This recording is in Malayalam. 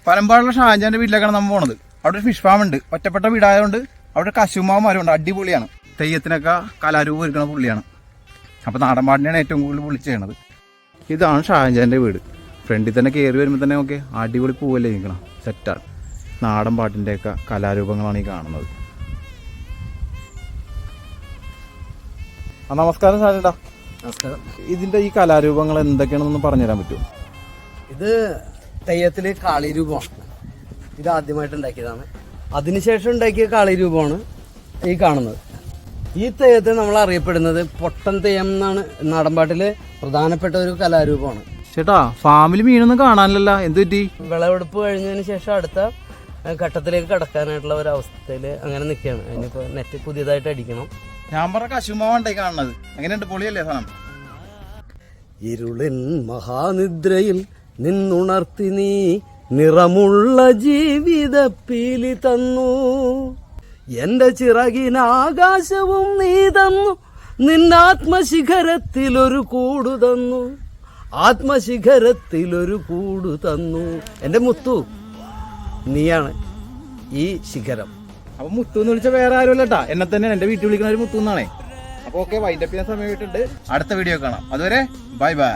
പനമ്പാടുള്ള ഷാജാന്റെ വീട്ടിലേക്കാണ് നമ്മൾ പോണത്. അവിടെ ഒരു ഫിഷ് ഫാം ഉണ്ട്. ഒറ്റപ്പെട്ട വീടായതുകൊണ്ട് അവിടെ കശുമാവന്മാരുണ്ട്. അടിപൊളിയാണ്. തെയ്യത്തിനൊക്കെ കലാരൂപം ഒരുക്കുന്ന പുള്ളിയാണ്. അപ്പോൾ നാടൻപാടിനെയാണ് ഏറ്റവും കൂടുതൽ വിളിച്ച് ചെയ്യണത്. ഇതാണ് ഷാജാന്റെ വീട്. ഫ്രണ്ടിൽ തന്നെ കയറി വരുമ്പോൾ തന്നെ നോക്കി അടിപൊളി പൂവല്ലേ നിൽക്കണം. സെറ്റാണ്. നാടൻ പാട്ടിൻ്റെയൊക്കെ കലാരൂപങ്ങളാണ് ഈ കാണുന്നത്. നമസ്കാരം ഷാജേട്ടാ. നമസ്കാരം. ഇതിന്റെ ഈ കലാരൂപങ്ങൾ എന്തൊക്കെയാണെന്നൊന്ന് പറഞ്ഞുതരാൻ പറ്റുമോ? ഇത് തെയ്യത്തില് കാളിരൂപമാണ്. ഇത് ആദ്യമായിട്ട് ഉണ്ടാക്കിയതാണ്. അതിനുശേഷം ഉണ്ടാക്കിയ കാളിരൂപമാണ് ഈ കാണുന്നത്. ഈ തെയ്യത്തെ നമ്മൾ അറിയപ്പെടുന്നത് പൊട്ടൻ തെയ്യം എന്നാണ്. നാടൻപാട്ടിലെ പ്രധാനപ്പെട്ട ഒരു കലാരൂപമാണ്. ചേട്ടാ, ഫാമിലി മീനൊന്നും കാണാനില്ലല്ലോ, എന്ത് പറ്റി? വിളവെടുപ്പ് കഴിഞ്ഞതിന് ശേഷം അടുത്ത ഘട്ടത്തിലേക്ക് കടക്കാനായിട്ടുള്ള ഒരു അവസ്ഥയിൽ അങ്ങനെ നിൽക്കുകയാണ്. അതിനിപ്പോൾ നെറ്റ് പുതിയതായിട്ട് അടിക്കണം. ഞാൻ പറഞ്ഞ കശുമാവണ്ടേ കാണുന്നത്. എങ്ങനെയുണ്ട്? പൊളിയല്ലേ സാധനം? ഇരുളിൻ മഹാനിദ്രയിൽ നിന്നുണർത്തി നീ നിറമുള്ള ജീവിത പീലി തന്നു. എന്റെ ചിറകിനാകാശവും നീ തന്നു. നിന്നാത്മശിഖരത്തിലൊരു കൂടു തന്നു. ആത്മശിഖരത്തിലൊരു കൂടു തന്നു. എന്റെ മുത്തു, നീയാണ് ഈ ശിഖരം. അപ്പൊ മുത്തു എന്ന് വിളിച്ച വേറെ ആരുമല്ലട്ടാ, എന്നെ തന്നെ എന്റെ വീട്ടിൽ വിളിക്കുന്ന ഒരു മുത്തു എന്നാണേ. അപ്പൊ ഓക്കെ, വൈൻഡപ്പ് ചെയ്യാൻ സമയമായിട്ടുണ്ട്. അടുത്ത വീഡിയോ കാണാം. അതുവരെ ബൈ ബൈ.